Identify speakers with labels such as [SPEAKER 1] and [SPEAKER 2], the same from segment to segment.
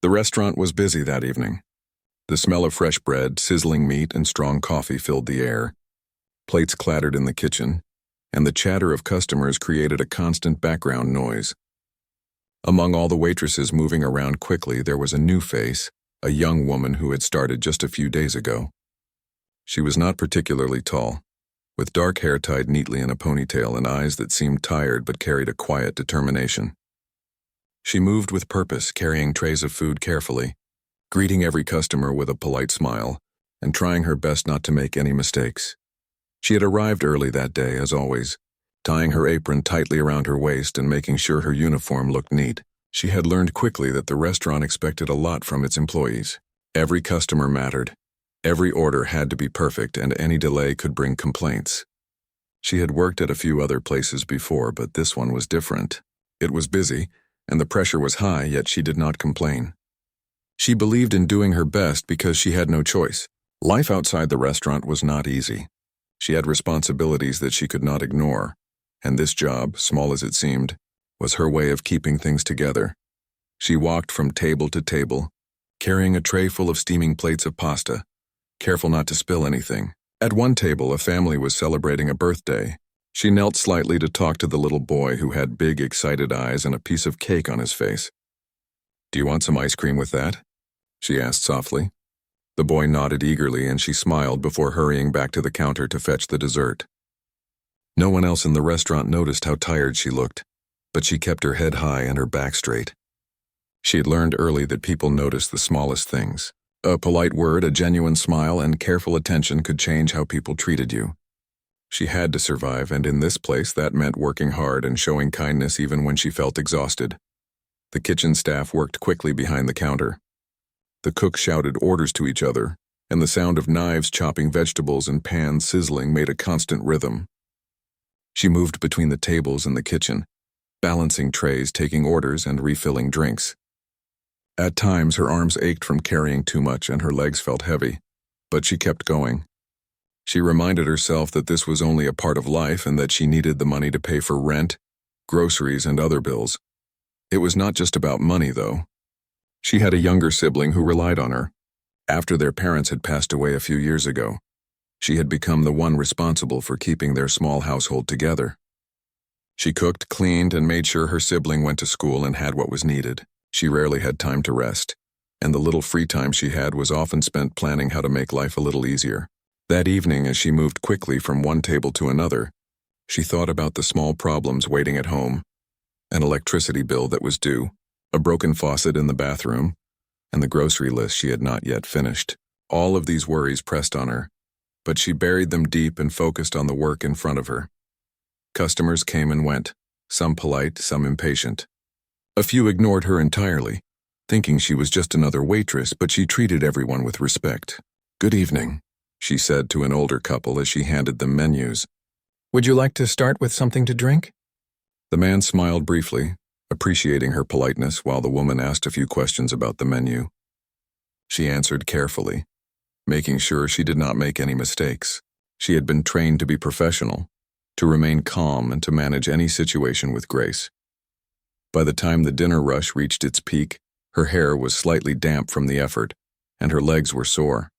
[SPEAKER 1] The restaurant was busy that evening. The smell of fresh bread, sizzling meat, and strong coffee filled the air. Plates clattered in the kitchen, and the chatter of customers created a constant background noise. Among all the waitresses moving around quickly, there was a new face, a young woman who had started just a few days ago. She was not particularly tall, with dark hair tied neatly in a ponytail and eyes that seemed tired but carried a quiet determination. She moved with purpose, carrying trays of food carefully, greeting every customer with a polite smile, and trying her best not to make any mistakes. She had arrived early that day, as always, tying her apron tightly around her waist and making sure her uniform looked neat. She had learned quickly that the restaurant expected a lot from its employees. Every customer mattered. Every order had to be perfect, and any delay could bring complaints. She had worked at a few other places before, but this one was different. It was busy, and the pressure was high, yet she did not complain. She believed in doing her best because she had no choice. Life outside the restaurant was not easy. She had responsibilities that she could not ignore, and this job, small as it seemed, was her way of keeping things together. She walked from table to table, carrying a tray full of steaming plates of pasta, careful not to spill anything. At one table, a family was celebrating a birthday. She knelt slightly to talk to the little boy who had big, excited eyes and a piece of cake on his face. "Do you want some ice cream with that?" she asked softly. The boy nodded eagerly, and she smiled before hurrying back to the counter to fetch the dessert. No one else in the restaurant noticed how tired she looked, but she kept her head high and her back straight. She had learned early that people notice the smallest things. A polite word, a genuine smile, and careful attention could change how people treated you. She had to survive, and in this place that meant working hard and showing kindness even when she felt exhausted. The kitchen staff worked quickly behind the counter. The cooks shouted orders to each other, and the sound of knives chopping vegetables and pans sizzling made a constant rhythm. She moved between the tables in the kitchen, balancing trays, taking orders, and refilling drinks. At times, her arms ached from carrying too much and her legs felt heavy, but she kept going. She reminded herself that this was only a part of life and that she needed the money to pay for rent, groceries, and other bills. It was not just about money, though. She had a younger sibling who relied on her. After their parents had passed away a few years ago, she had become the one responsible for keeping their small household together. She cooked, cleaned, and made sure her sibling went to school and had what was needed. She rarely had time to rest, and the little free time she had was often spent planning how to make life a little easier. That evening, as she moved quickly from one table to another, she thought about the small problems waiting at home: an electricity bill that was due, a broken faucet in the bathroom, and the grocery list she had not yet finished. All of these worries pressed on her, but she buried them deep and focused on the work in front of her. Customers came and went, some polite, some impatient. A few ignored her entirely, thinking she was just another waitress, but she treated everyone with respect. "Good evening," she said to an older couple as she handed them menus. "Would you like to start with something to drink?" The man smiled briefly, appreciating her politeness, while the woman asked a few questions about the menu. She answered carefully, making sure she did not make any mistakes. She had been trained to be professional, to remain calm, and to manage any situation with grace. By the time the dinner rush reached its peak, her hair was slightly damp from the effort, and her legs were sore.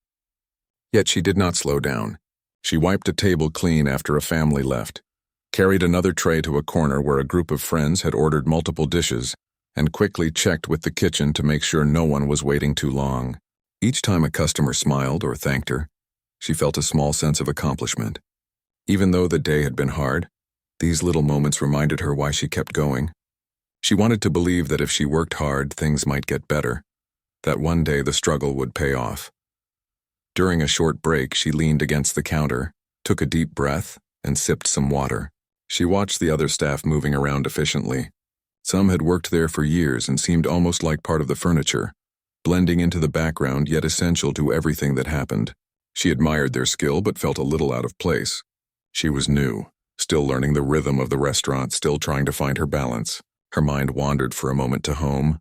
[SPEAKER 1] Yet she did not slow down. She wiped a table clean after a family left, carried another tray to a corner where a group of friends had ordered multiple dishes, and quickly checked with the kitchen to make sure no one was waiting too long. Each time a customer smiled or thanked her, she felt a small sense of accomplishment. Even though the day had been hard, these little moments reminded her why she kept going. She wanted to believe that if she worked hard, things might get better, that one day the struggle would pay off. During a short break, she leaned against the counter, took a deep breath, and sipped some water. She watched the other staff moving around efficiently. Some had worked there for years and seemed almost like part of the furniture, blending into the background yet essential to everything that happened. She admired their skill but felt a little out of place. She was new, still learning the rhythm of the restaurant, still trying to find her balance. Her mind wandered for a moment to home,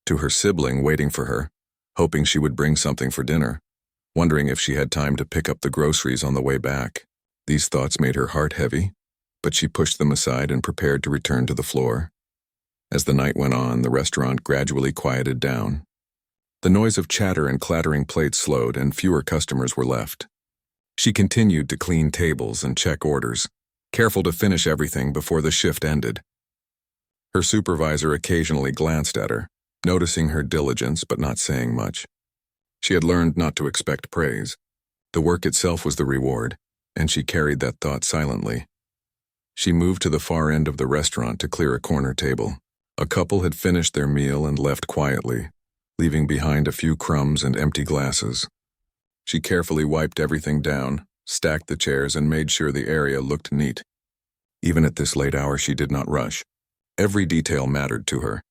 [SPEAKER 1] to her sibling waiting for her, hoping she would bring something for dinner, wondering if she had time to pick up the groceries on the way back. These thoughts made her heart heavy, but she pushed them aside and prepared to return to the floor. As the night went on, the restaurant gradually quieted down. The noise of chatter and clattering plates slowed, and fewer customers were left. She continued to clean tables and check orders, careful to finish everything before the shift ended. Her supervisor occasionally glanced at her, noticing her diligence but not saying much. She had learned not to expect praise. The work itself was the reward, and she carried that thought silently. She moved to the far end of the restaurant to clear a corner table. A couple had finished their meal and left quietly, leaving behind a few crumbs and empty glasses. She carefully wiped everything down, stacked the chairs, and made sure the area looked neat. Even at this late hour, she did not rush. Every detail mattered to her.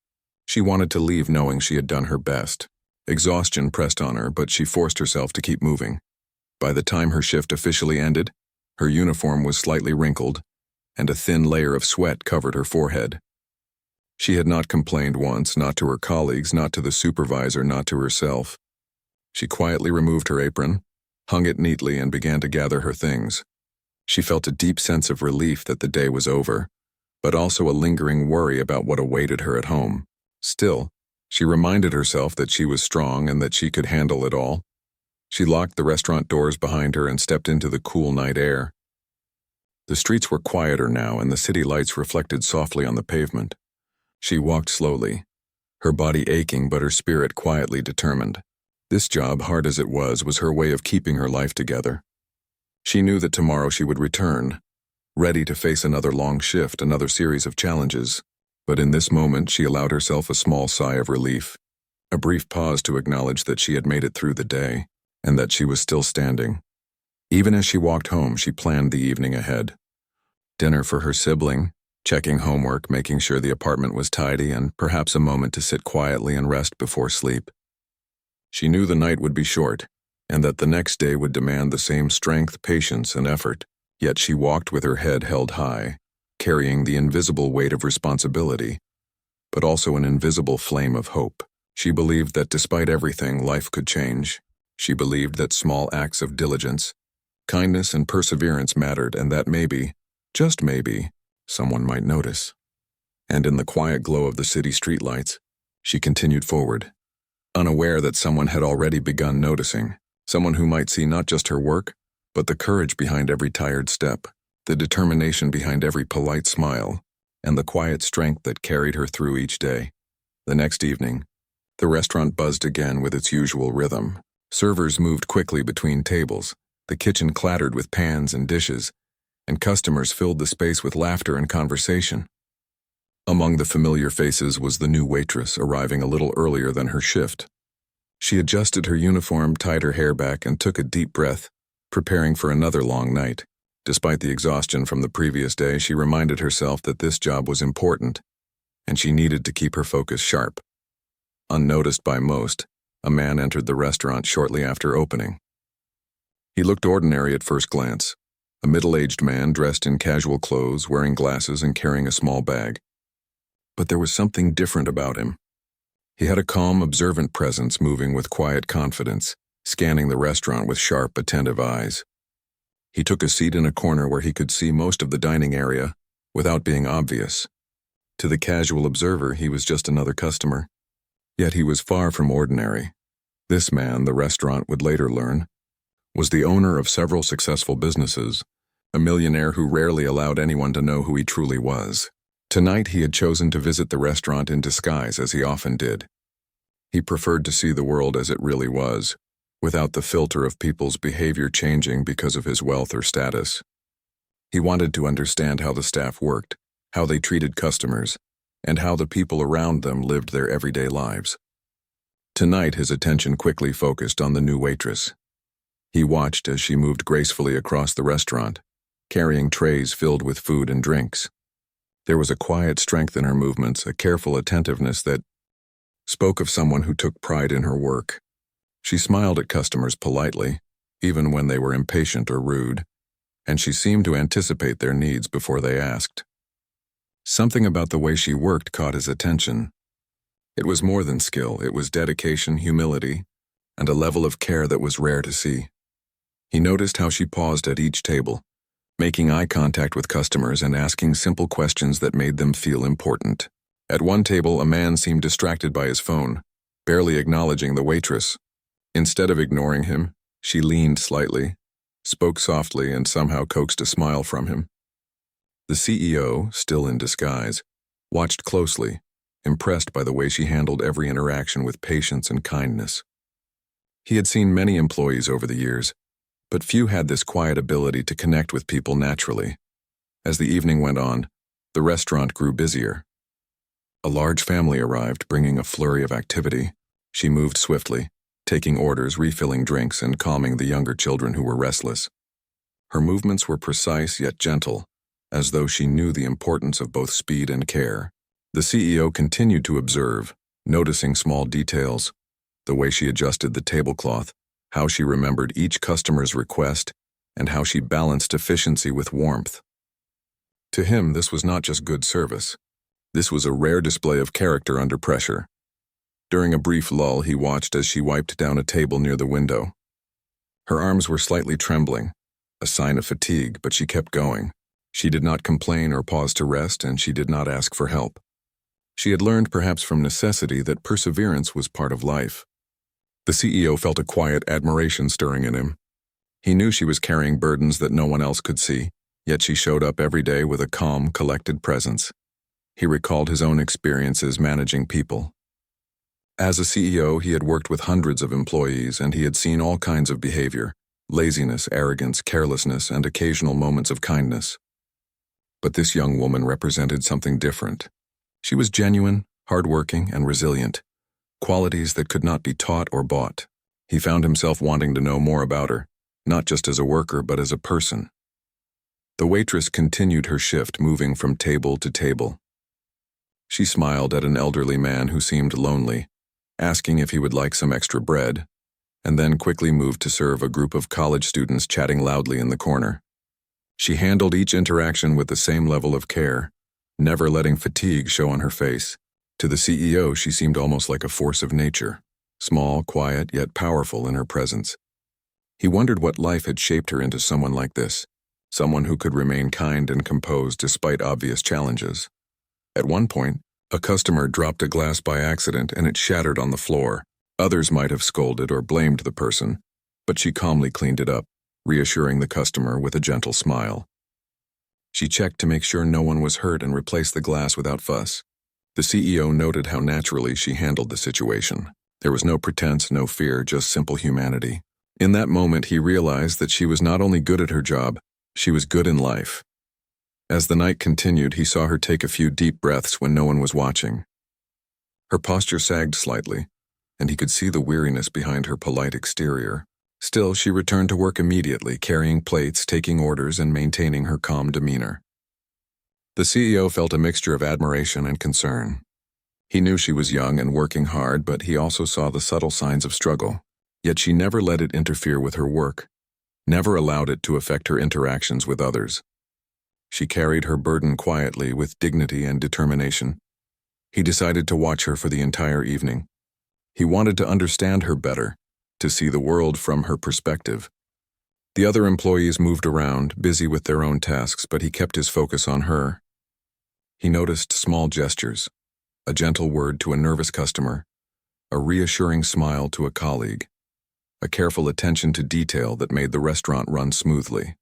[SPEAKER 1] She wanted to leave knowing she had done her best. Exhaustion pressed on her, but she forced herself to keep moving. By the time her shift officially ended, her uniform was slightly wrinkled, and a thin layer of sweat covered her forehead. She had not complained once, not to her colleagues, not to the supervisor, not to herself. She quietly removed her apron, hung it neatly, and began to gather her things. She felt a deep sense of relief that the day was over, but also a lingering worry about what awaited her at home. Still, she reminded herself that she was strong and that she could handle it all. She locked the restaurant doors behind her and stepped into the cool night air. The streets were quieter now, and the city lights reflected softly on the pavement. She walked slowly, her body aching but her spirit quietly determined. This job, hard as it was her way of keeping her life together. She knew that tomorrow she would return, ready to face another long shift, another series of challenges. But in this moment, she allowed herself a small sigh of relief, a brief pause to acknowledge that she had made it through the day, and that she was still standing. Even as she walked home, she planned the evening ahead. Dinner for her sibling, checking homework, making sure the apartment was tidy, and perhaps a moment to sit quietly and rest before sleep. She knew the night would be short, and that the next day would demand the same strength, patience, and effort. Yet she walked with her head held high, carrying the invisible weight of responsibility, but also an invisible flame of hope. She believed that despite everything, life could change. She believed that small acts of diligence, kindness, and perseverance mattered, and that maybe, just maybe, someone might notice. And in the quiet glow of the city streetlights, she continued forward, unaware that someone had already begun noticing, someone who might see not just her work, but the courage behind every tired step, the determination behind every polite smile, and the quiet strength that carried her through each day. The next evening, the restaurant buzzed again with its usual rhythm. Servers moved quickly between tables, the kitchen clattered with pans and dishes, and customers filled the space with laughter and conversation. Among the familiar faces was the new waitress, arriving a little earlier than her shift. She adjusted her uniform, tied her hair back, and took a deep breath, preparing for another long night. Despite the exhaustion from the previous day, she reminded herself that this job was important, and she needed to keep her focus sharp. Unnoticed by most, a man entered the restaurant shortly after opening. He looked ordinary at first glance, a middle-aged man dressed in casual clothes, wearing glasses and carrying a small bag. But there was something different about him. He had a calm, observant presence, moving with quiet confidence, scanning the restaurant with sharp, attentive eyes. He took a seat in a corner where he could see most of the dining area without being obvious. To the casual observer, he was just another customer. Yet he was far from ordinary. This man, the restaurant would later learn, was the owner of several successful businesses, a millionaire who rarely allowed anyone to know who he truly was. Tonight he had chosen to visit the restaurant in disguise, as he often did. He preferred to see the world as it really was, without the filter of people's behavior changing because of his wealth or status. He wanted to understand how the staff worked, how they treated customers, and how the people around them lived their everyday lives. Tonight his attention quickly focused on the new waitress. He watched as she moved gracefully across the restaurant, carrying trays filled with food and drinks. There was a quiet strength in her movements, a careful attentiveness that spoke of someone who took pride in her work. She smiled at customers politely, even when they were impatient or rude, and she seemed to anticipate their needs before they asked. Something about the way she worked caught his attention. It was more than skill, it was dedication, humility, and a level of care that was rare to see. He noticed how she paused at each table, making eye contact with customers and asking simple questions that made them feel important. At one table, a man seemed distracted by his phone, barely acknowledging the waitress. Instead of ignoring him, she leaned slightly, spoke softly, and somehow coaxed a smile from him. The CEO, still in disguise, watched closely, impressed by the way she handled every interaction with patience and kindness. He had seen many employees over the years, but few had this quiet ability to connect with people naturally. As the evening went on, the restaurant grew busier. A large family arrived, bringing a flurry of activity. She moved swiftly, taking orders, refilling drinks, and calming the younger children who were restless. Her movements were precise yet gentle, as though she knew the importance of both speed and care. The CEO continued to observe, noticing small details, the way she adjusted the tablecloth, how she remembered each customer's request, and how she balanced efficiency with warmth. To him, this was not just good service. This was a rare display of character under pressure. During a brief lull, he watched as she wiped down a table near the window. Her arms were slightly trembling, a sign of fatigue, but she kept going. She did not complain or pause to rest, and she did not ask for help. She had learned, perhaps from necessity, that perseverance was part of life. The CEO felt a quiet admiration stirring in him. He knew she was carrying burdens that no one else could see, yet she showed up every day with a calm, collected presence. He recalled his own experiences managing people. As a CEO, he had worked with hundreds of employees, and he had seen all kinds of behavior: laziness, arrogance, carelessness, and occasional moments of kindness. But this young woman represented something different. She was genuine, hardworking, and resilient, qualities that could not be taught or bought. He found himself wanting to know more about her, not just as a worker, but as a person. The waitress continued her shift, moving from table to table. She smiled at an elderly man who seemed lonely, asking if he would like some extra bread, and then quickly moved to serve a group of college students chatting loudly in the corner. She handled each interaction with the same level of care, never letting fatigue show on her face. To the CEO, she seemed almost like a force of nature, small, quiet, yet powerful in her presence. He wondered what life had shaped her into someone like this, someone who could remain kind and composed despite obvious challenges. At one point, a customer dropped a glass by accident and it shattered on the floor. Others might have scolded or blamed the person, but she calmly cleaned it up, reassuring the customer with a gentle smile. She checked to make sure no one was hurt and replaced the glass without fuss. The CEO noted how naturally she handled the situation. There was no pretense, no fear, just simple humanity. In that moment, he realized that she was not only good at her job, she was good in life. As the night continued, he saw her take a few deep breaths when no one was watching. Her posture sagged slightly, and he could see the weariness behind her polite exterior. Still, she returned to work immediately, carrying plates, taking orders, and maintaining her calm demeanor. The CEO felt a mixture of admiration and concern. He knew she was young and working hard, but he also saw the subtle signs of struggle. Yet she never let it interfere with her work, never allowed it to affect her interactions with others. She carried her burden quietly, with dignity and determination. He decided to watch her for the entire evening. He wanted to understand her better, to see the world from her perspective. The other employees moved around, busy with their own tasks, but he kept his focus on her. He noticed small gestures, a gentle word to a nervous customer, a reassuring smile to a colleague, a careful attention to detail that made the restaurant run smoothly.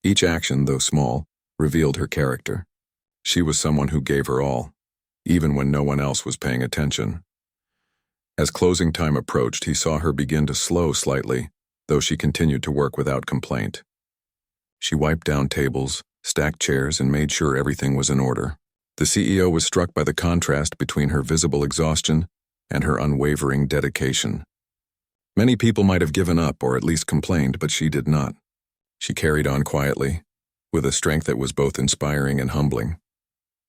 [SPEAKER 1] Each action, though small, revealed her character. She was someone who gave her all, even when no one else was paying attention. As closing time approached, he saw her begin to slow slightly, though she continued to work without complaint. She wiped down tables, stacked chairs, and made sure everything was in order. The CEO was struck by the contrast between her visible exhaustion and her unwavering dedication. Many people might have given up or at least complained, but she did not. She carried on quietly, with a strength that was both inspiring and humbling.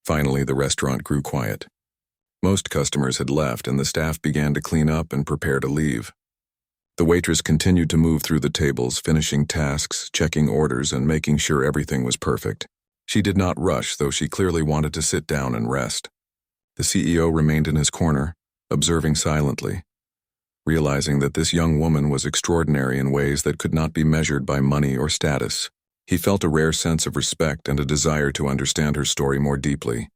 [SPEAKER 1] Finally, the restaurant grew quiet. Most customers had left, and the staff began to clean up and prepare to leave. The waitress continued to move through the tables, finishing tasks, checking orders, and making sure everything was perfect. She did not rush, though she clearly wanted to sit down and rest. The CEO remained in his corner, observing silently, realizing that this young woman was extraordinary in ways that could not be measured by money or status. He felt a rare sense of respect and a desire to understand her story more deeply.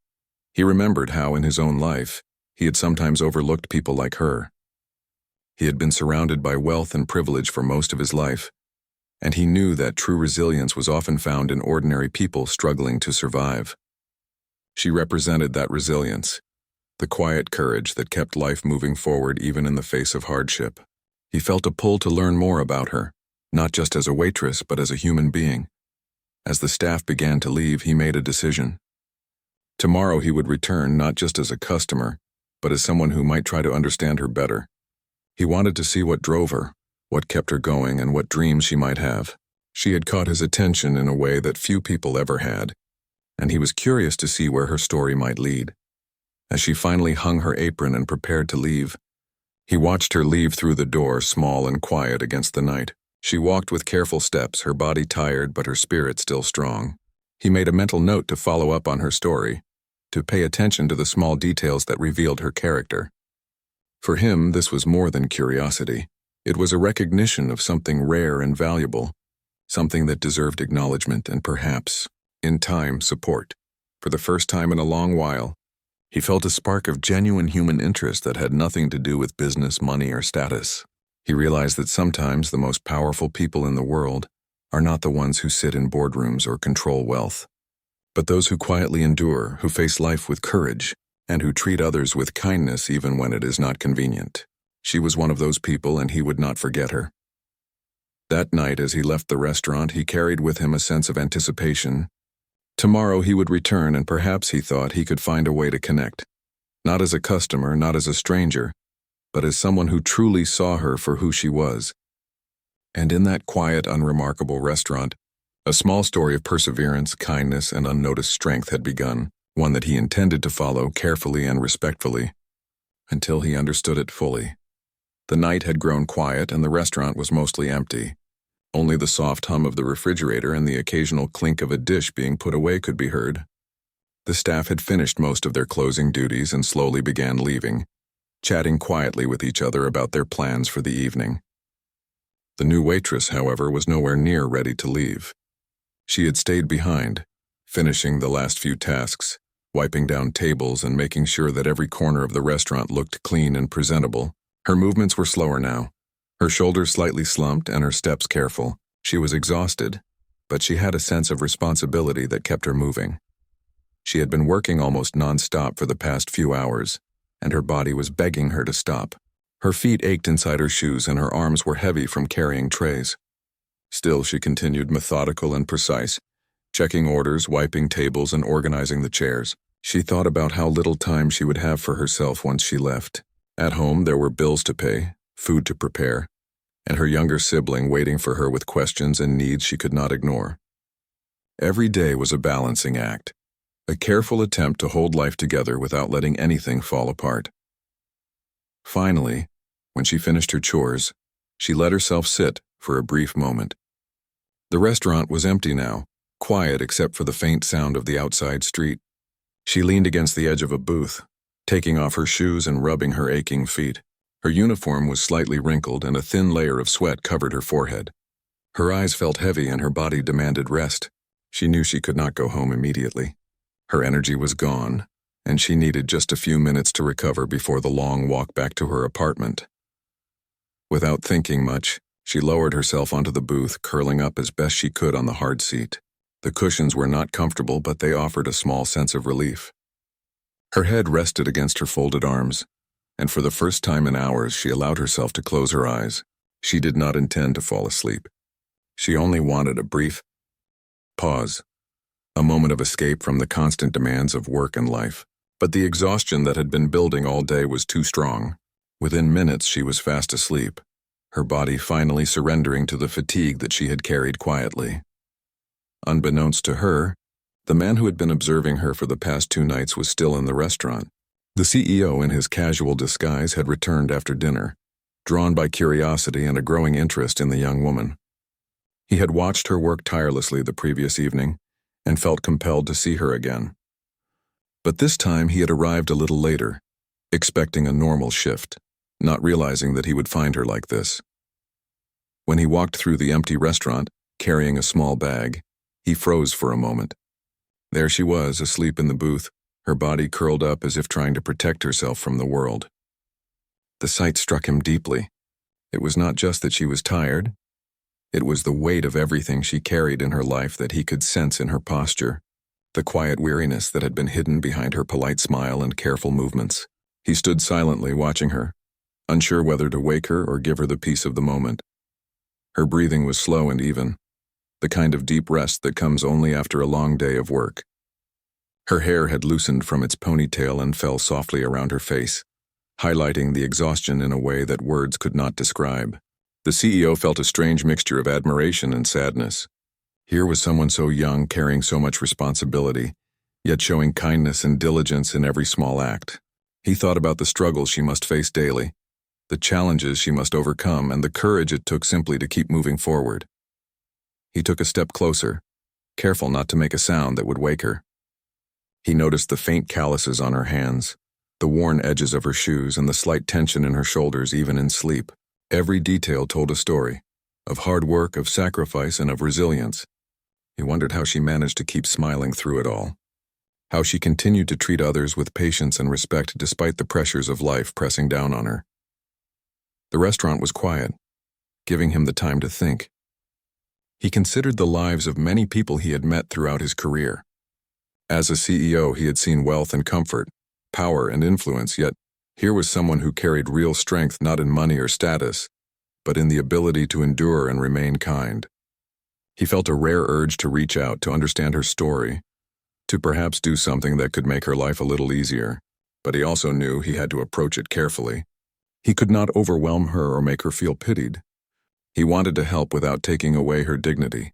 [SPEAKER 1] He remembered how, in his own life, He had sometimes overlooked people like her. He had been surrounded by wealth and privilege for most of his life, and he knew that true resilience was often found in ordinary people struggling to survive. She represented that resilience, the quiet courage that kept life moving forward even in the face of hardship. He felt a pull to learn more about her, not just as a waitress but as a human being. As the staff began to leave, he made a decision. Tomorrow he would return not just as a customer, but as someone who might try to understand her better. He wanted to see what drove her, what kept her going, and what dreams she might have. She had caught his attention in a way that few people ever had, and he was curious to see where her story might lead. As she finally hung her apron and prepared to leave, he watched her leave through the door, small and quiet against the night. She walked with careful steps, her body tired but her spirit still strong. He made a mental note to follow up on her story, to pay attention to the small details that revealed her character. For him, this was more than curiosity. It was a recognition of something rare and valuable, something that deserved acknowledgement and perhaps, in time, support. For the first time in a long while, he felt a spark of genuine human interest that had nothing to do with business, money, or status. He realized that sometimes the most powerful people in the world are not the ones who sit in boardrooms or control wealth, but those who quietly endure, who face life with courage, and who treat others with kindness even when it is not convenient. She was one of those people, and he would not forget her. That night, as he left the restaurant, he carried with him a sense of anticipation. Tomorrow he would return, and perhaps he thought he could find a way to connect. Not as a customer, not as a stranger, but as someone who truly saw her for who she was. And in that quiet, unremarkable restaurant, a small story of perseverance, kindness, and unnoticed strength had begun, one that he intended to follow carefully and respectfully, until he understood it fully. The night had grown quiet and the restaurant was mostly empty. Only the soft hum of the refrigerator and the occasional clink of a dish being put away could be heard. The staff had finished most of their closing duties and slowly began leaving, chatting quietly with each other about their plans for the evening. The new waitress, however, was nowhere near ready to leave. She had stayed behind, finishing the last few tasks, wiping down tables and making sure that every corner of the restaurant looked clean and presentable. Her movements were slower now, her shoulders slightly slumped and her steps careful. She was exhausted, but she had a sense of responsibility that kept her moving. She had been working almost non-stop for the past few hours, and her body was begging her to stop. Her feet ached inside her shoes and her arms were heavy from carrying trays. Still, she continued methodical and precise, checking orders, wiping tables, and organizing the chairs. She thought about how little time she would have for herself once she left. At home, there were bills to pay, food to prepare, and her younger sibling waiting for her with questions and needs she could not ignore. Every day was a balancing act, a careful attempt to hold life together without letting anything fall apart. Finally, when she finished her chores, she let herself sit for a brief moment. The restaurant was empty now, quiet except for the faint sound of the outside street. She leaned against the edge of a booth, taking off her shoes and rubbing her aching feet. Her uniform was slightly wrinkled and a thin layer of sweat covered her forehead. Her eyes felt heavy and her body demanded rest. She knew she could not go home immediately. Her energy was gone, and she needed just a few minutes to recover before the long walk back to her apartment. Without thinking much, she lowered herself onto the booth, curling up as best she could on the hard seat. The cushions were not comfortable, but they offered a small sense of relief. Her head rested against her folded arms, and for the first time in hours she allowed herself to close her eyes. She did not intend to fall asleep. She only wanted a brief pause, a moment of escape from the constant demands of work and life. But the exhaustion that had been building all day was too strong. Within minutes she was fast asleep, her body finally surrendering to the fatigue that she had carried quietly. Unbeknownst to her, the man who had been observing her for the past 2 nights was still in the restaurant. The CEO, in his casual disguise, had returned after dinner, drawn by curiosity and a growing interest in the young woman. He had watched her work tirelessly the previous evening and felt compelled to see her again. But this time he had arrived a little later, expecting a normal shift, not realizing that he would find her like this. When he walked through the empty restaurant, carrying a small bag, he froze for a moment. There she was, asleep in the booth, her body curled up as if trying to protect herself from the world. The sight struck him deeply. It was not just that she was tired. It was the weight of everything she carried in her life that he could sense in her posture, the quiet weariness that had been hidden behind her polite smile and careful movements. He stood silently watching her, unsure whether to wake her or give her the peace of the moment. Her breathing was slow and even, the kind of deep rest that comes only after a long day of work. Her hair had loosened from its ponytail and fell softly around her face, highlighting the exhaustion in a way that words could not describe. The CEO felt a strange mixture of admiration and sadness. Here was someone so young, carrying so much responsibility, yet showing kindness and diligence in every small act. He thought about the struggles she must face daily, the challenges she must overcome, and the courage it took simply to keep moving forward. He took a step closer, careful not to make a sound that would wake her. He noticed the faint calluses on her hands, the worn edges of her shoes, and the slight tension in her shoulders even in sleep. Every detail told a story, of hard work, of sacrifice, and of resilience. He wondered how she managed to keep smiling through it all, how she continued to treat others with patience and respect despite the pressures of life pressing down on her. The restaurant was quiet, giving him the time to think. He considered the lives of many people he had met throughout his career. As a CEO, he had seen wealth and comfort, power and influence, yet here was someone who carried real strength not in money or status, but in the ability to endure and remain kind. He felt a rare urge to reach out, to understand her story, to perhaps do something that could make her life a little easier, but he also knew he had to approach it carefully. He could not overwhelm her or make her feel pitied. He wanted to help without taking away her dignity.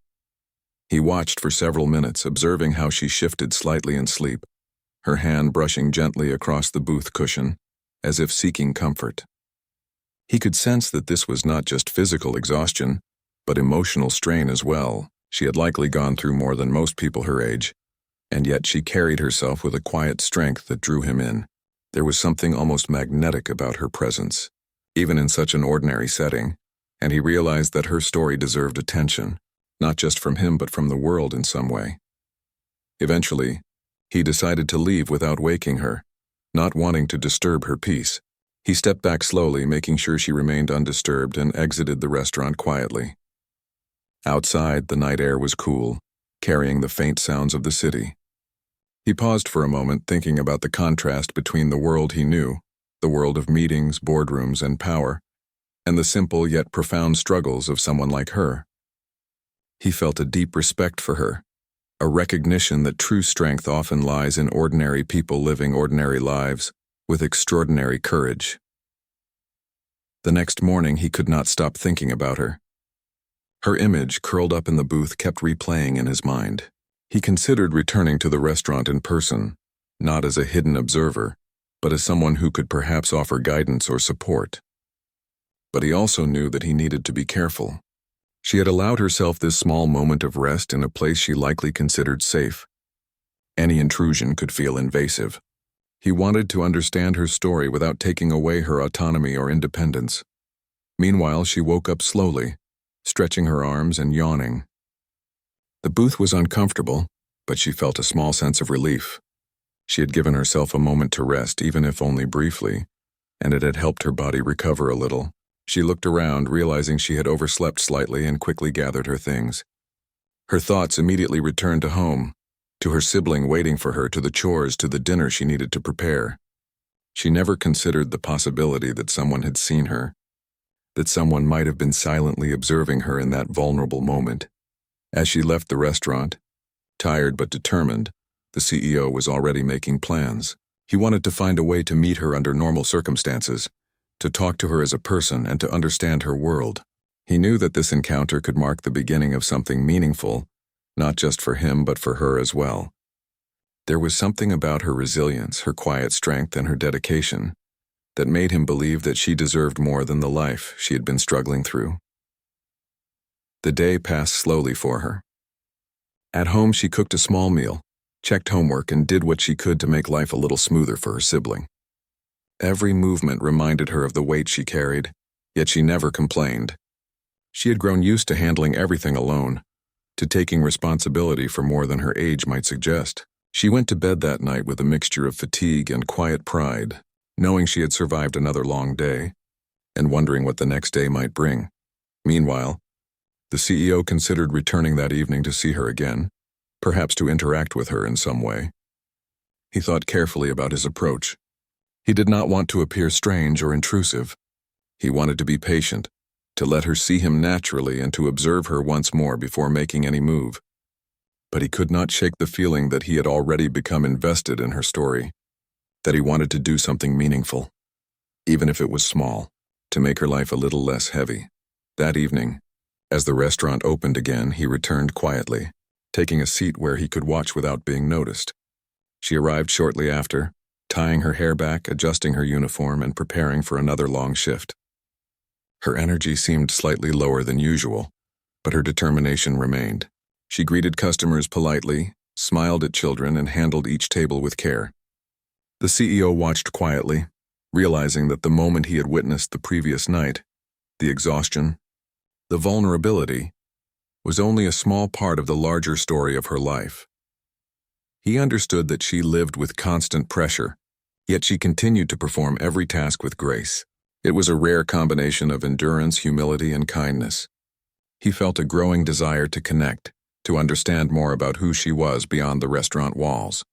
[SPEAKER 1] He watched for several minutes, observing how she shifted slightly in sleep, her hand brushing gently across the booth cushion, as if seeking comfort. He could sense that this was not just physical exhaustion, but emotional strain as well. She had likely gone through more than most people her age, and yet she carried herself with a quiet strength that drew him in. There was something almost magnetic about her presence, even in such an ordinary setting, and he realized that her story deserved attention, not just from him but from the world in some way. Eventually, he decided to leave without waking her, not wanting to disturb her peace. He stepped back slowly, making sure she remained undisturbed, and exited the restaurant quietly. Outside, the night air was cool, carrying the faint sounds of the city. He paused for a moment, thinking about the contrast between the world he knew, the world of meetings, boardrooms, and power, and the simple yet profound struggles of someone like her. He felt a deep respect for her, a recognition that true strength often lies in ordinary people living ordinary lives with extraordinary courage. The next morning, he could not stop thinking about her. Her image, curled up in the booth, kept replaying in his mind. He considered returning to the restaurant in person, not as a hidden observer, but as someone who could perhaps offer guidance or support. But he also knew that he needed to be careful. She had allowed herself this small moment of rest in a place she likely considered safe. Any intrusion could feel invasive. He wanted to understand her story without taking away her autonomy or independence. Meanwhile, she woke up slowly, stretching her arms and yawning. The booth was uncomfortable, but she felt a small sense of relief. She had given herself a moment to rest, even if only briefly, and it had helped her body recover a little. She looked around, realizing she had overslept slightly, and quickly gathered her things. Her thoughts immediately returned to home, to her sibling waiting for her, to the chores, to the dinner she needed to prepare. She never considered the possibility that someone had seen her, that someone might have been silently observing her in that vulnerable moment. As she left the restaurant, tired but determined, the CEO was already making plans. He wanted to find a way to meet her under normal circumstances, to talk to her as a person and to understand her world. He knew that this encounter could mark the beginning of something meaningful, not just for him but for her as well. There was something about her resilience, her quiet strength, and her dedication that made him believe that she deserved more than the life she had been struggling through. The day passed slowly for her. At home, she cooked a small meal, checked homework, and did what she could to make life a little smoother for her sibling. Every movement reminded her of the weight she carried, yet she never complained. She had grown used to handling everything alone, to taking responsibility for more than her age might suggest. She went to bed that night with a mixture of fatigue and quiet pride, knowing she had survived another long day, and wondering what the next day might bring. Meanwhile, the CEO considered returning that evening to see her again, perhaps to interact with her in some way. He thought carefully about his approach. He did not want to appear strange or intrusive. He wanted to be patient, to let her see him naturally and to observe her once more before making any move. But he could not shake the feeling that he had already become invested in her story, that he wanted to do something meaningful, even if it was small, to make her life a little less heavy. That evening, as the restaurant opened again, he returned quietly, taking a seat where he could watch without being noticed. She arrived shortly after, tying her hair back, adjusting her uniform, and preparing for another long shift. Her energy seemed slightly lower than usual, but her determination remained. She greeted customers politely, smiled at children, and handled each table with care. The CEO watched quietly, realizing that the moment he had witnessed the previous night, the exhaustion, the vulnerability, was only a small part of the larger story of her life. He understood that she lived with constant pressure, yet she continued to perform every task with grace. It was a rare combination of endurance, humility, and kindness. He felt a growing desire to connect, to understand more about who she was beyond the restaurant walls.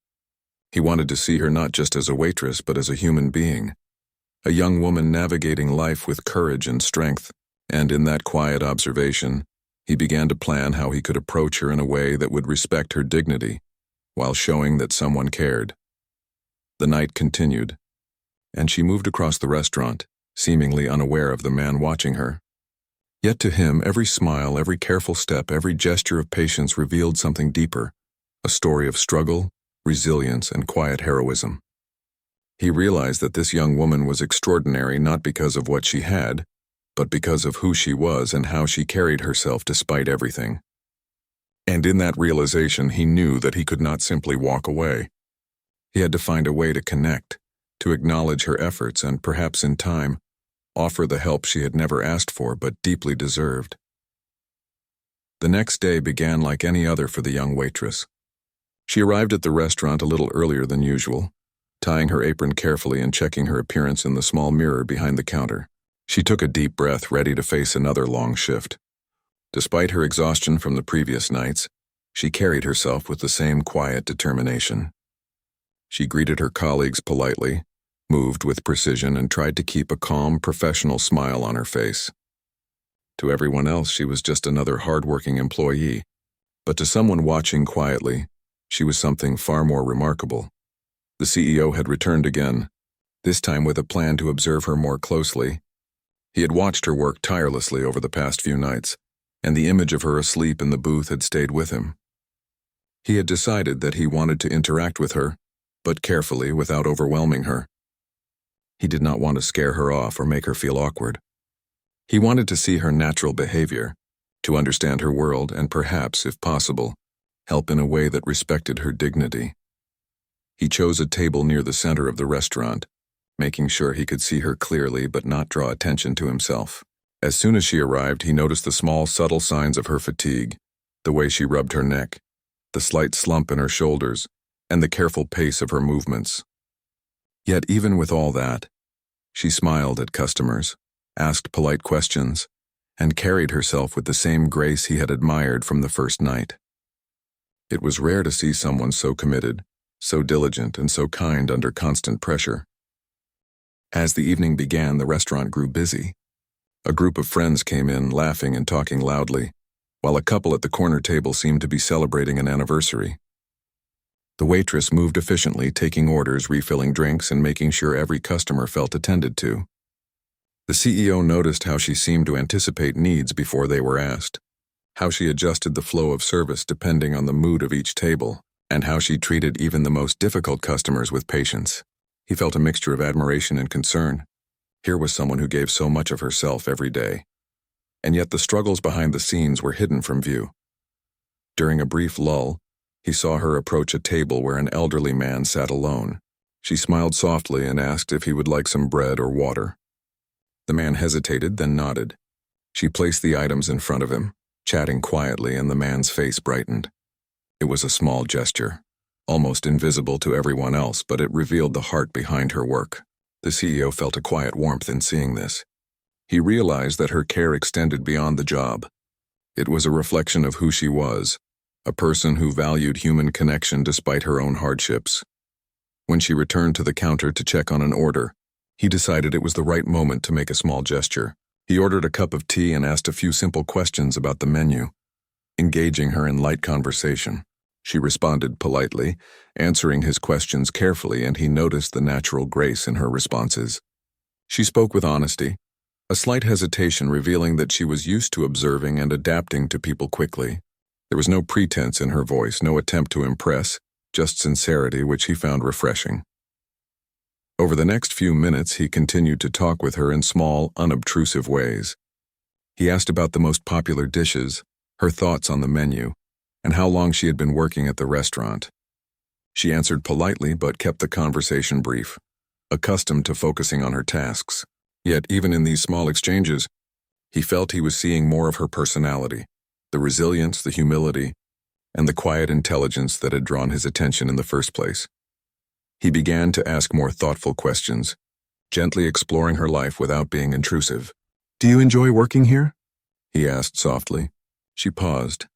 [SPEAKER 1] He wanted to see her not just as a waitress, but as a human being, a young woman navigating life with courage and strength. And in that quiet observation, he began to plan how he could approach her in a way that would respect her dignity, while showing that someone cared. The night continued, and she moved across the restaurant, seemingly unaware of the man watching her. Yet to him, every smile, every careful step, every gesture of patience revealed something deeper, a story of struggle, resilience, and quiet heroism. He realized that this young woman was extraordinary not because of what she had, but because of who she was and how she carried herself despite everything. And in that realization, he knew that he could not simply walk away. He had to find a way to connect, to acknowledge her efforts and, perhaps in time, offer the help she had never asked for but deeply deserved. The next day began like any other for the young waitress. She arrived at the restaurant a little earlier than usual, tying her apron carefully and checking her appearance in the small mirror behind the counter. She took a deep breath, ready to face another long shift. Despite her exhaustion from the previous nights, she carried herself with the same quiet determination. She greeted her colleagues politely, moved with precision, and tried to keep a calm, professional smile on her face. To everyone else, she was just another hard-working employee, but to someone watching quietly, she was something far more remarkable. The CEO had returned again, this time with a plan to observe her more closely. He had watched her work tirelessly over the past few nights, and the image of her asleep in the booth had stayed with him. He had decided that he wanted to interact with her, but carefully, without overwhelming her. He did not want to scare her off or make her feel awkward. He wanted to see her natural behavior, to understand her world and perhaps, if possible, help in a way that respected her dignity. He chose a table near the center of the restaurant, making sure he could see her clearly but not draw attention to himself. As soon as she arrived, he noticed the small, subtle signs of her fatigue, the way she rubbed her neck, the slight slump in her shoulders, and the careful pace of her movements. Yet even with all that, she smiled at customers, asked polite questions, and carried herself with the same grace he had admired from the first night. It was rare to see someone so committed, so diligent, and so kind under constant pressure. As the evening began, the restaurant grew busy. A group of friends came in, laughing and talking loudly, while a couple at the corner table seemed to be celebrating an anniversary. The waitress moved efficiently, taking orders, refilling drinks, and making sure every customer felt attended to. The CEO noticed how she seemed to anticipate needs before they were asked, how she adjusted the flow of service depending on the mood of each table, and how she treated even the most difficult customers with patience. He felt a mixture of admiration and concern. Here was someone who gave so much of herself every day, and yet the struggles behind the scenes were hidden from view. During a brief lull, he saw her approach a table where an elderly man sat alone. She smiled softly and asked if he would like some bread or water. The man hesitated, then nodded. She placed the items in front of him, chatting quietly, and the man's face brightened. It was a small gesture, almost invisible to everyone else, but it revealed the heart behind her work. The CEO felt a quiet warmth in seeing this. He realized that her care extended beyond the job. It was a reflection of who she was, a person who valued human connection despite her own hardships. When she returned to the counter to check on an order, he decided it was the right moment to make a small gesture. He ordered a cup of tea and asked a few simple questions about the menu, engaging her in light conversation. She responded politely, answering his questions carefully, and he noticed the natural grace in her responses. She spoke with honesty, a slight hesitation revealing that she was used to observing and adapting to people quickly. There was no pretense in her voice, no attempt to impress, just sincerity, which he found refreshing. Over the next few minutes, he continued to talk with her in small, unobtrusive ways. He asked about the most popular dishes, her thoughts on the menu, and how long she had been working at the restaurant. She answered politely but kept the conversation brief, accustomed to focusing on her tasks. Yet, even in these small exchanges, he felt he was seeing more of her personality, the resilience, the humility, and the quiet intelligence that had drawn his attention in the first place. He began to ask more thoughtful questions, gently exploring her life without being intrusive. "Do you enjoy working here?" he asked softly. She paused,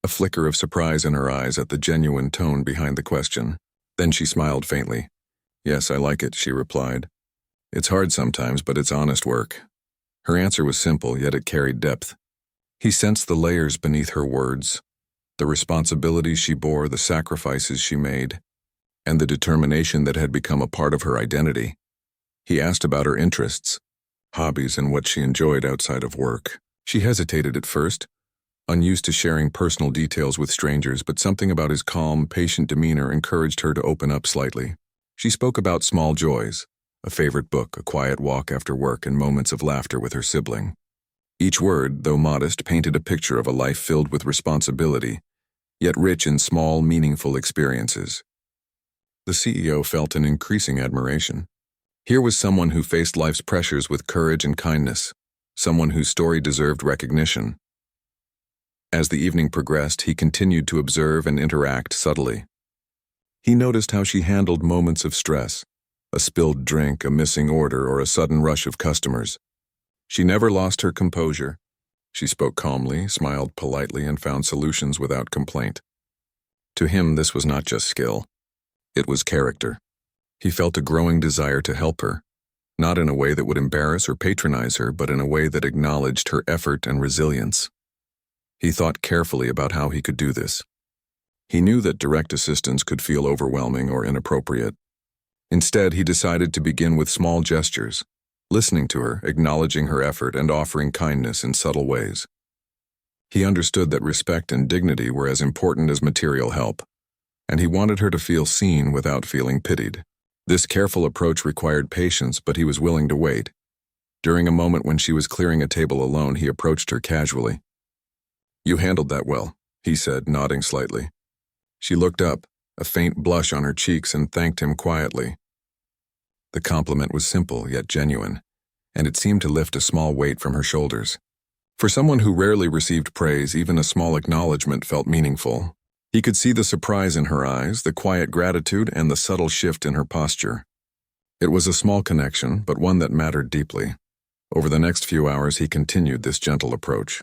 [SPEAKER 1] a flicker of surprise in her eyes at the genuine tone behind the question. Then she smiled faintly. "Yes, I like it," she replied. "It's hard sometimes, but it's honest work." Her answer was simple, yet it carried depth. He sensed the layers beneath her words, the responsibilities she bore, the sacrifices she made, and the determination that had become a part of her identity. He asked about her interests, hobbies, and what she enjoyed outside of work. She hesitated at first, unused to sharing personal details with strangers, but something about his calm, patient demeanor encouraged her to open up slightly. She spoke about small joys, a favorite book, a quiet walk after work, and moments of laughter with her sibling. Each word, though modest, painted a picture of a life filled with responsibility, yet rich in small, meaningful experiences. The CEO felt an increasing admiration. Here was someone who faced life's pressures with courage and kindness, someone whose story deserved recognition. As the evening progressed, he continued to observe and interact subtly. He noticed how she handled moments of stress, a spilled drink, a missing order, or a sudden rush of customers. She never lost her composure. She spoke calmly, smiled politely, and found solutions without complaint. To him, this was not just skill. It was character. He felt a growing desire to help her, not in a way that would embarrass or patronize her, but in a way that acknowledged her effort and resilience. He thought carefully about how he could do this. He knew that direct assistance could feel overwhelming or inappropriate. Instead, he decided to begin with small gestures, listening to her, acknowledging her effort, and offering kindness in subtle ways. He understood that respect and dignity were as important as material help, and he wanted her to feel seen without feeling pitied. This careful approach required patience, but he was willing to wait. During a moment when she was clearing a table alone, he approached her casually. "You handled that well," he said, nodding slightly. She looked up, a faint blush on her cheeks, and thanked him quietly. The compliment was simple yet genuine, and it seemed to lift a small weight from her shoulders. For someone who rarely received praise, even a small acknowledgement felt meaningful. He could see the surprise in her eyes, the quiet gratitude, and the subtle shift in her posture. It was a small connection, but one that mattered deeply. Over the next few hours, he continued this gentle approach.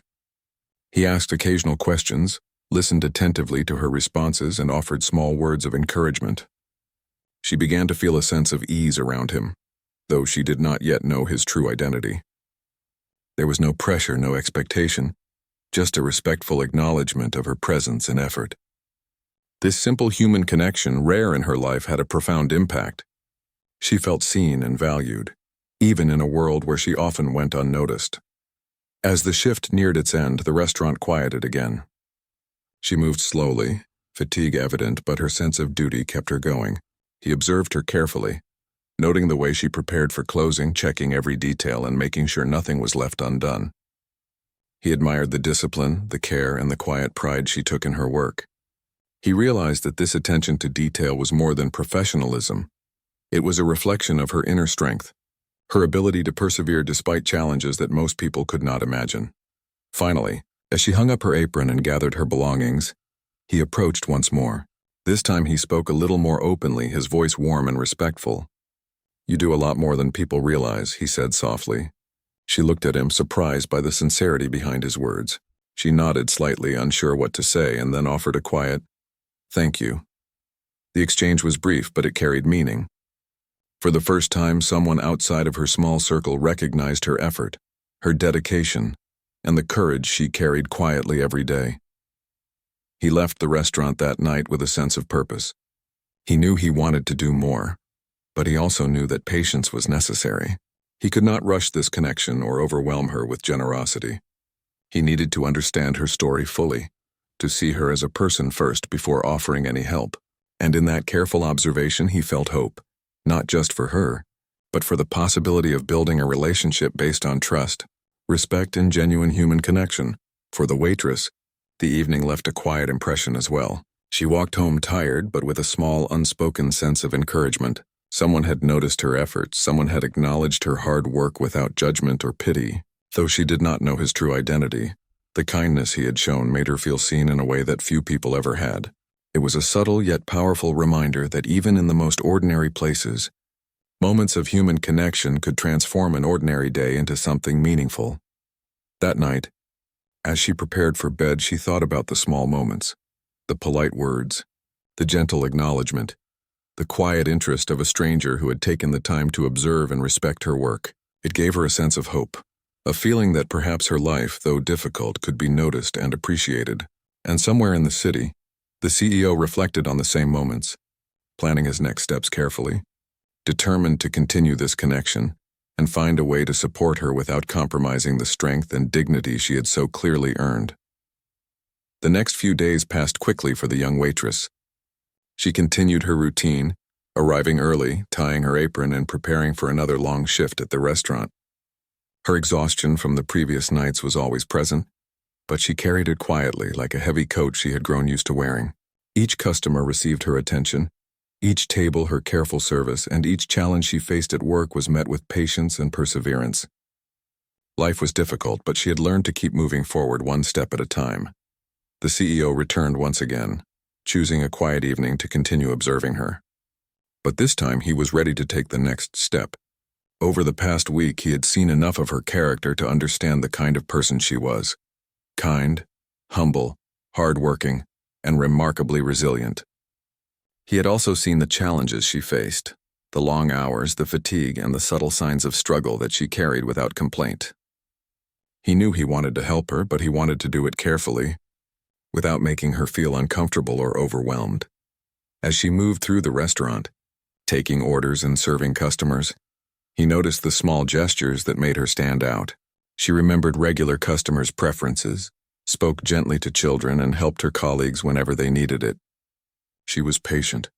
[SPEAKER 1] He asked occasional questions, listened attentively to her responses, and offered small words of encouragement. She began to feel a sense of ease around him, though she did not yet know his true identity. There was no pressure, no expectation, just a respectful acknowledgement of her presence and effort. This simple human connection, rare in her life, had a profound impact. She felt seen and valued, even in a world where she often went unnoticed. As the shift neared its end, the restaurant quieted again. She moved slowly, fatigue evident, but her sense of duty kept her going. He observed her carefully, noting the way she prepared for closing, checking every detail, and making sure nothing was left undone. He admired the discipline, the care, and the quiet pride she took in her work. He realized that this attention to detail was more than professionalism. It was a reflection of her inner strength, her ability to persevere despite challenges that most people could not imagine. Finally, as she hung up her apron and gathered her belongings, he approached once more. This time he spoke a little more openly, his voice warm and respectful. "You do a lot more than people realize," he said softly. She looked at him, surprised by the sincerity behind his words. She nodded slightly, unsure what to say, and then offered a quiet, "Thank you." The exchange was brief, but it carried meaning. For the first time, someone outside of her small circle recognized her effort, her dedication, and the courage she carried quietly every day. He left the restaurant that night with a sense of purpose. He knew he wanted to do more, but he also knew that patience was necessary. He could not rush this connection or overwhelm her with generosity. He needed to understand her story fully, to see her as a person first before offering any help. And in that careful observation, he felt hope, not just for her, but for the possibility of building a relationship based on trust, respect, and genuine human connection. For the waitress, the evening left a quiet impression as well. She walked home tired, but with a small, unspoken sense of encouragement. Someone had noticed her efforts, someone had acknowledged her hard work without judgment or pity. Though she did not know his true identity, the kindness he had shown made her feel seen in a way that few people ever had. It was a subtle yet powerful reminder that even in the most ordinary places, moments of human connection could transform an ordinary day into something meaningful. That night, as she prepared for bed, she thought about the small moments, the polite words, the gentle acknowledgement, the quiet interest of a stranger who had taken the time to observe and respect her work. It gave her a sense of hope, a feeling that perhaps her life, though difficult, could be noticed and appreciated. And somewhere in the city, the CEO reflected on the same moments, planning his next steps carefully, determined to continue this connection and find a way to support her without compromising the strength and dignity she had so clearly earned. The next few days passed quickly for the young waitress. She continued her routine, arriving early, tying her apron, and preparing for another long shift at the restaurant. Her exhaustion from the previous nights was always present, but she carried it quietly, like a heavy coat she had grown used to wearing. Each customer received her attention, each table her careful service, and each challenge she faced at work was met with patience and perseverance. Life was difficult, but she had learned to keep moving forward one step at a time. The CEO returned once again, choosing a quiet evening to continue observing her. But this time he was ready to take the next step. Over the past week, he had seen enough of her character to understand the kind of person she was. Kind, humble, hardworking, and remarkably resilient. He had also seen the challenges she faced, the long hours, the fatigue, and the subtle signs of struggle that she carried without complaint. He knew he wanted to help her, but he wanted to do it carefully, without making her feel uncomfortable or overwhelmed. As she moved through the restaurant, taking orders and serving customers, he noticed the small gestures that made her stand out. She remembered regular customers' preferences, spoke gently to children, and helped her colleagues whenever they needed it. She was patient,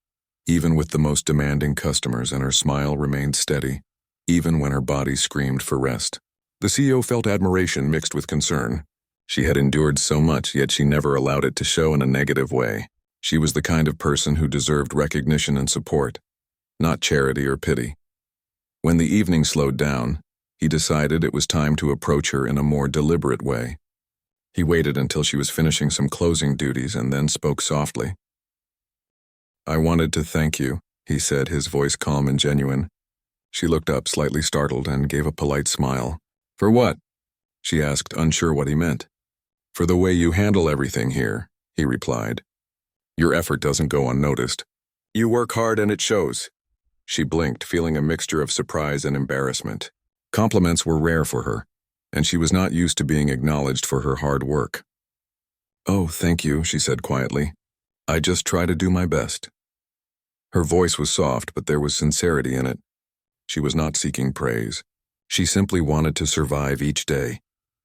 [SPEAKER 1] even with the most demanding customers, and her smile remained steady, even when her body screamed for rest. The CEO felt admiration mixed with concern. She had endured so much, yet she never allowed it to show in a negative way. She was the kind of person who deserved recognition and support, not charity or pity. When the evening slowed down, he decided it was time to approach her in a more deliberate way. He waited until she was finishing some closing duties and then spoke softly. "I wanted to thank you," he said, his voice calm and genuine. She looked up, slightly startled, and gave a polite smile. "For what?" she asked, unsure what he meant. "For the way you handle everything here," he replied. "Your effort doesn't go unnoticed. You work hard and it shows." She blinked, feeling a mixture of surprise and embarrassment. Compliments were rare for her, and she was not used to being acknowledged for her hard work. "Oh, thank you," she said quietly. "I just try to do my best." Her voice was soft, but there was sincerity in it. She was not seeking praise. She simply wanted to survive each day,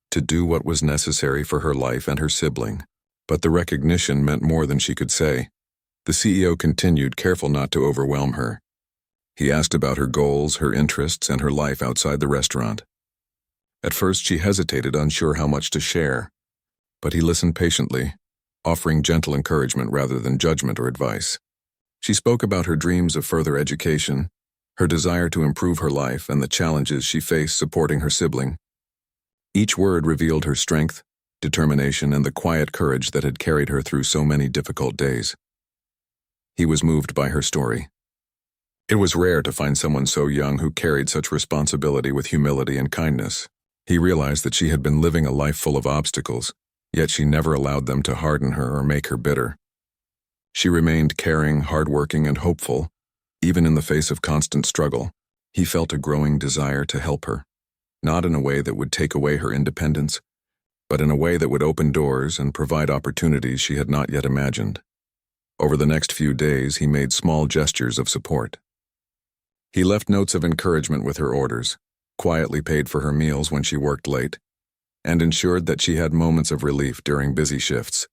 [SPEAKER 1] to do what was necessary for her life and her sibling. But the recognition meant more than she could say. The CEO continued, careful not to overwhelm her. He asked about her goals, her interests, and her life outside the restaurant. At first she hesitated, unsure how much to share, but he listened patiently, offering gentle encouragement rather than judgment or advice. She spoke about her dreams of further education, her desire to improve her life, and the challenges she faced supporting her sibling. Each word revealed her strength, determination, and the quiet courage that had carried her through so many difficult days. He was moved by her story. It was rare to find someone so young who carried such responsibility with humility and kindness. He realized that she had been living a life full of obstacles, yet she never allowed them to harden her or make her bitter. She remained caring, hardworking, and hopeful, even in the face of constant struggle. He felt a growing desire to help her, not in a way that would take away her independence, but in a way that would open doors and provide opportunities she had not yet imagined. Over the next few days, he made small gestures of support. He left notes of encouragement with her orders, quietly paid for her meals when she worked late, and ensured that she had moments of relief during busy shifts.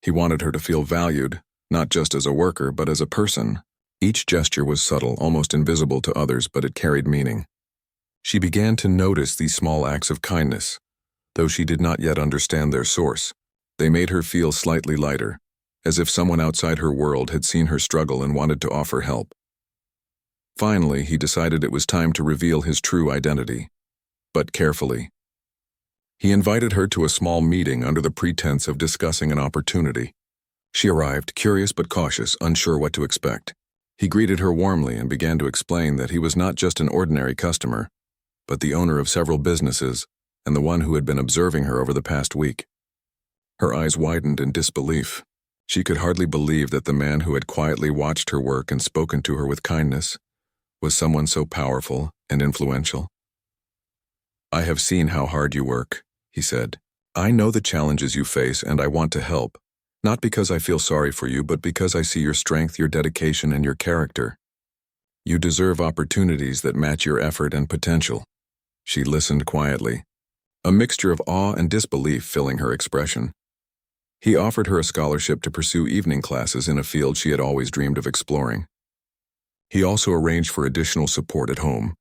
[SPEAKER 1] He wanted her to feel valued, not just as a worker, but as a person. Each gesture was subtle, almost invisible to others, but it carried meaning. She began to notice these small acts of kindness. Though she did not yet understand their source, they made her feel slightly lighter, as if someone outside her world had seen her struggle and wanted to offer help. Finally, he decided it was time to reveal his true identity, but carefully. He invited her to a small meeting under the pretense of discussing an opportunity. She arrived, curious but cautious, unsure what to expect. He greeted her warmly and began to explain that he was not just an ordinary customer, but the owner of several businesses and the one who had been observing her over the past week. Her eyes widened in disbelief. She could hardly believe that the man who had quietly watched her work and spoken to her with kindness was someone so powerful and influential. "I have seen how hard you work," he said. "I know the challenges you face and I want to help, not because I feel sorry for you, but because I see your strength, your dedication, and your character. You deserve opportunities that match your effort and potential." She listened quietly, a mixture of awe and disbelief filling her expression. He offered her a scholarship to pursue evening classes in a field she had always dreamed of exploring. He also arranged for additional support at home,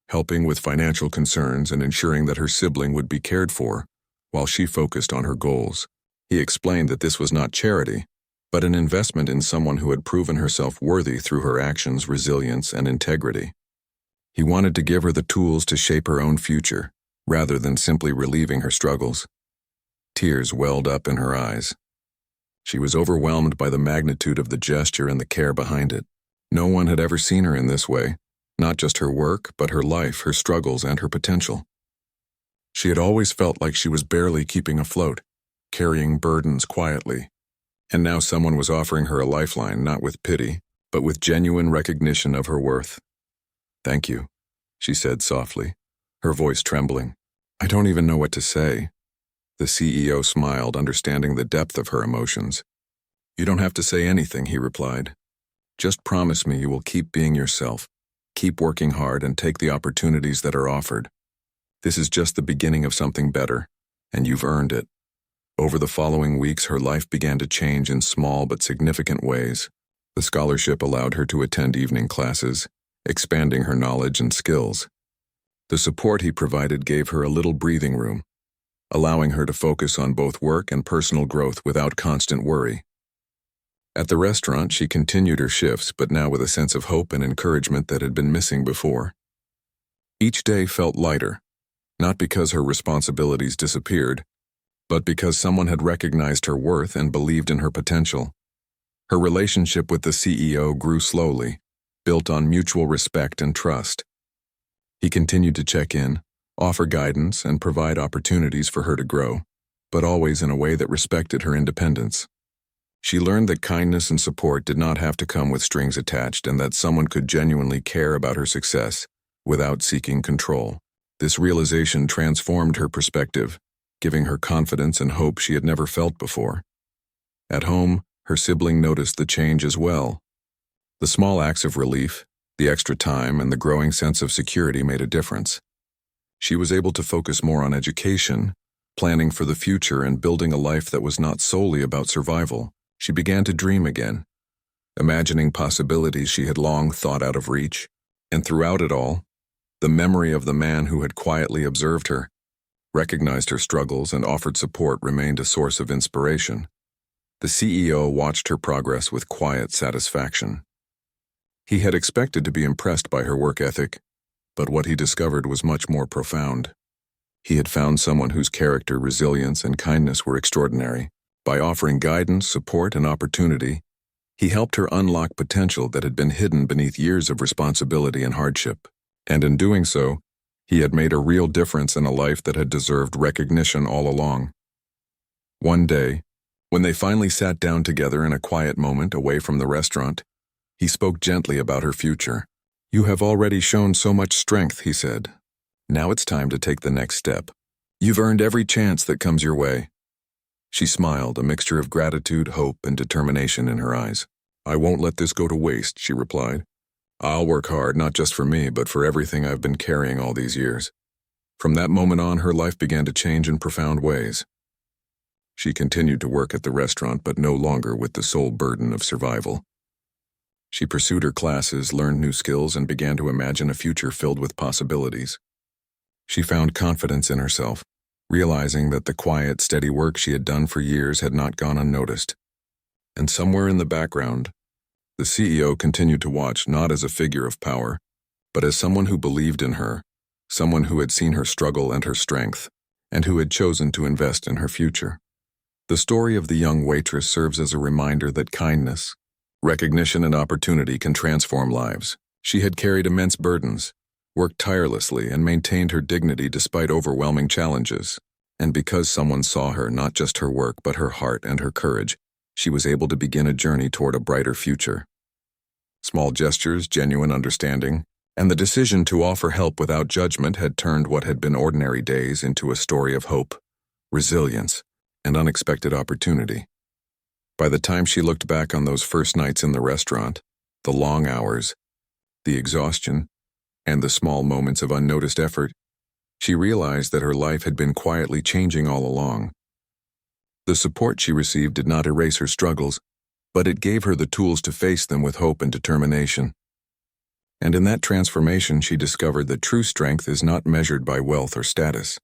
[SPEAKER 1] helping with financial concerns and ensuring that her sibling would be cared for, while she focused on her goals. He explained that this was not charity, but an investment in someone who had proven herself worthy through her actions, resilience, and integrity. He wanted to give her the tools to shape her own future, rather than simply relieving her struggles. Tears welled up in her eyes. She was overwhelmed by the magnitude of the gesture and the care behind it. No one had ever seen her in this way, not just her work, but her life, her struggles, and her potential. She had always felt like she was barely keeping afloat, carrying burdens quietly. And now someone was offering her a lifeline, not with pity, but with genuine recognition of her worth. "Thank you," she said softly, her voice trembling. "I don't even know what to say." The CEO smiled, understanding the depth of her emotions. "You don't have to say anything," he replied. "Just promise me you will keep being yourself, keep working hard, and take the opportunities that are offered. This is just the beginning of something better, and you've earned it." Over the following weeks, her life began to change in small but significant ways. The scholarship allowed her to attend evening classes, expanding her knowledge and skills. The support he provided gave her a little breathing room, allowing her to focus on both work and personal growth without constant worry. At the restaurant, she continued her shifts, but now with a sense of hope and encouragement that had been missing before. Each day felt lighter, not because her responsibilities disappeared, but because someone had recognized her worth and believed in her potential. Her relationship with the CEO grew slowly, built on mutual respect and trust. He continued to check in, offer guidance, and provide opportunities for her to grow, but always in a way that respected her independence. She learned that kindness and support did not have to come with strings attached, and that someone could genuinely care about her success without seeking control. This realization transformed her perspective, giving her confidence and hope she had never felt before. At home, her sibling noticed the change as well. The small acts of relief, the extra time, and the growing sense of security made a difference. She was able to focus more on education, planning for the future, and building a life that was not solely about survival. She began to dream again, imagining possibilities she had long thought out of reach. And throughout it all, the memory of the man who had quietly observed her, recognized her struggles, and offered support remained a source of inspiration. The CEO watched her progress with quiet satisfaction. He had expected to be impressed by her work ethic, but what he discovered was much more profound. He had found someone whose character, resilience, and kindness were extraordinary. By offering guidance, support, and opportunity, He helped her unlock potential that had been hidden beneath years of responsibility and hardship. And in doing so, he had made a real difference in a life that had deserved recognition all along. One day, when they finally sat down together in a quiet moment away from the restaurant, he spoke gently about her future. "You have already shown so much strength," he said. "Now it's time to take the next step. You've earned every chance that comes your way." She smiled, a mixture of gratitude, hope, and determination in her eyes. "I won't let this go to waste," she replied. "I'll work hard, not just for me, but for everything I've been carrying all these years." From that moment on, her life began to change in profound ways. She continued to work at the restaurant, but no longer with the sole burden of survival. She pursued her classes, learned new skills, and began to imagine a future filled with possibilities. She found confidence in herself, realizing that the quiet, steady work she had done for years had not gone unnoticed. And somewhere in the background, the CEO continued to watch, not as a figure of power, but as someone who believed in her, someone who had seen her struggle and her strength, and who had chosen to invest in her future. The story of the young waitress serves as a reminder that kindness, recognition, and opportunity can transform lives. She had carried immense burdens, worked tirelessly, and maintained her dignity despite overwhelming challenges. And because someone saw her, not just her work, but her heart and her courage, she was able to begin a journey toward a brighter future. Small gestures, genuine understanding, and the decision to offer help without judgment had turned what had been ordinary days into a story of hope, resilience, and unexpected opportunity. By the time she looked back on those first nights in the restaurant, the long hours, the exhaustion, and the small moments of unnoticed effort, she realized that her life had been quietly changing all along. The support she received did not erase her struggles, but it gave her the tools to face them with hope and determination. And in that transformation, she discovered that true strength is not measured by wealth or status,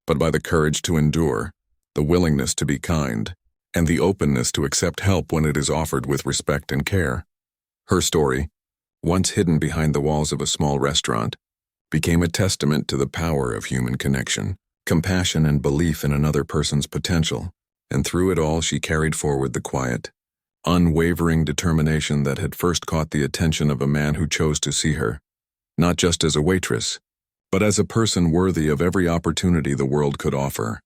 [SPEAKER 1] but by the courage to endure, the willingness to be kind, and the openness to accept help when it is offered with respect and care. Her story, once hidden behind the walls of a small restaurant, became a testament to the power of human connection, compassion, and belief in another person's potential. And through it all, she carried forward the quiet, unwavering determination that had first caught the attention of a man who chose to see her, not just as a waitress, but as a person worthy of every opportunity the world could offer.